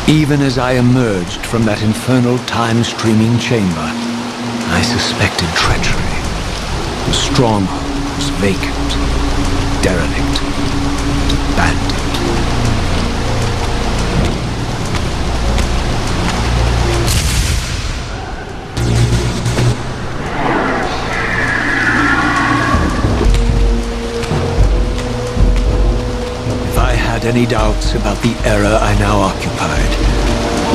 Even as I emerged from that infernal time-streaming chamber, I suspected treachery. The stronghold was vacant, derelict, abandoned. If I had any doubts about the era I now occupied,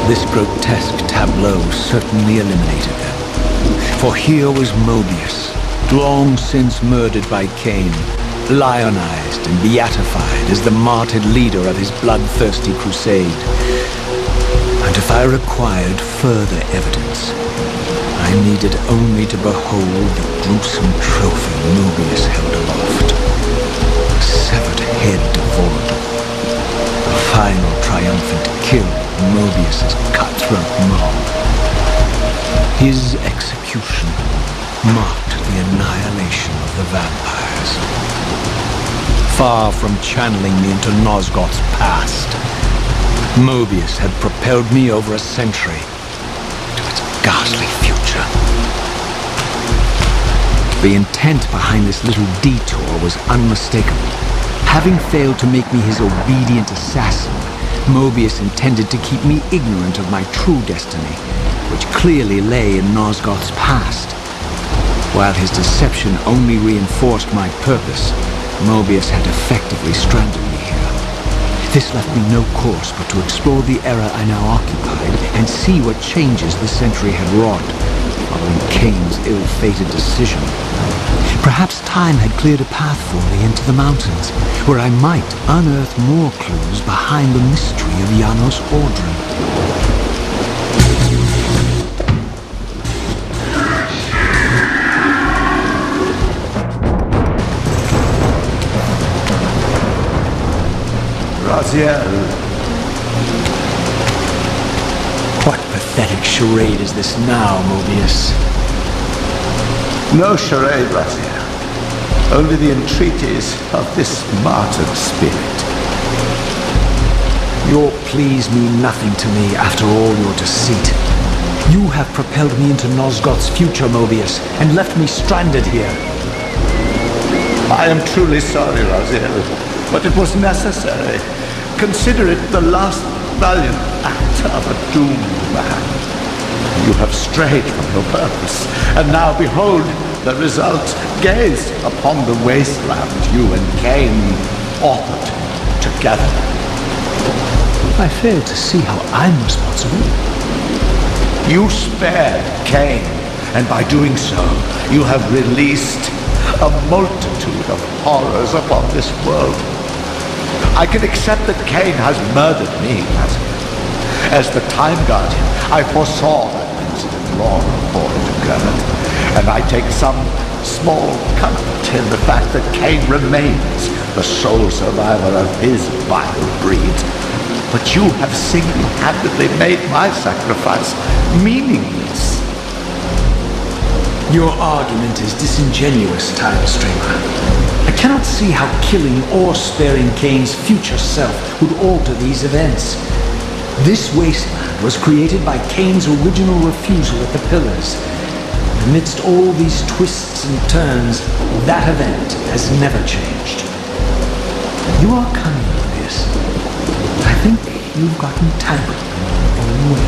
this grotesque tableau certainly eliminated them. For here was Moebious, long since murdered by Cain, lionized and beatified as the martyred leader of his bloodthirsty crusade. And if I required further evidence, I needed only to behold the gruesome trophy Moebious held aloft. A severed head of Volador, the final triumphant kill of Moebius's cutthroat mob. His execution marked the annihilation of the vampires. Far from channeling me into Nosgoths' past, Moebious had propelled me over a century to its ghastly future. The intent behind this little detour was unmistakable. Having failed to make me his obedient assassin, Moebious intended to keep me ignorant of my true destiny, which clearly lay in Nosgoth's past. While his deception only reinforced my purpose, Moebious had effectively stranded me here. This left me no course but to explore the era I now occupied and see what changes the century had wrought, following Cain's ill-fated decision. Perhaps time had cleared a path for me into the mountains, where I might unearth more clues behind the mystery of Janos Ordren. Raziel. What pathetic charade is this now, Moebious? No charade, Raziel. Only the entreaties of this martyred spirit. Your pleas mean nothing to me after all your deceit. You have propelled me into Nosgoth's future, Moebious, and left me stranded here. I am truly sorry, Raziel, but it was necessary. Consider it the last valiant act of a doomed man. You have strayed from your purpose, and now behold the result. Gaze upon the wasteland you and Cain authored together. I fail to see how I'm responsible. You spared Cain, and by doing so, you have released a multitude of horrors upon this world. I can accept that Cain has murdered me, as the Time Guardian. I foresaw that incident long before it occurred, and I take some small comfort in the fact that Cain remains the sole survivor of his vile breed. But you have single-handedly made my sacrifice meaningless. Your argument is disingenuous, Time Streamer. I cannot see how killing or sparing Cain's future self would alter these events. This wasteland was created by Cain's original refusal at the Pillars. Amidst all these twists and turns, that event has never changed. You are cunning, Moebious. I think you've gotten tangled in your own way.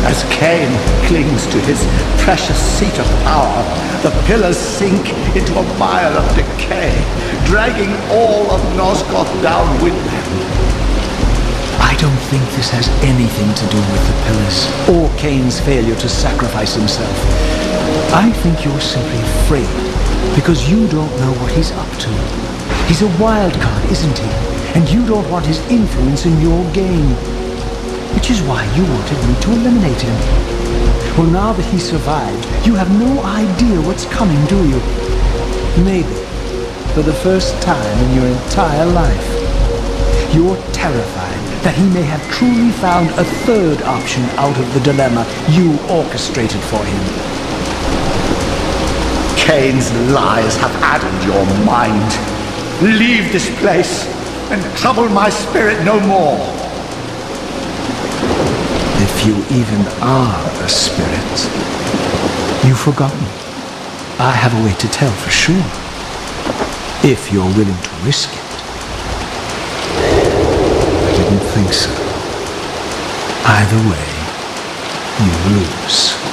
As Cain clings to his precious seat of power, the pillars sink into a mire of decay, dragging all of Nosgoth down with them. I don't think this has anything to do with the pillars, or Cain's failure to sacrifice himself. I think you're simply afraid, because you don't know what he's up to. He's a wild card, isn't he? And you don't want his influence in your game. Which is why you wanted me to eliminate him. Well, now that he survived, you have no idea what's coming, do you? Maybe, for the first time in your entire life, you're terrified that he may have truly found a third option out of the dilemma you orchestrated for him. Cain's lies have addled your mind. Leave this place and trouble my spirit no more. you even are a spirit. You've forgotten. I have a way to tell for sure. If you're willing to risk it. I didn't think so. Either way, you lose.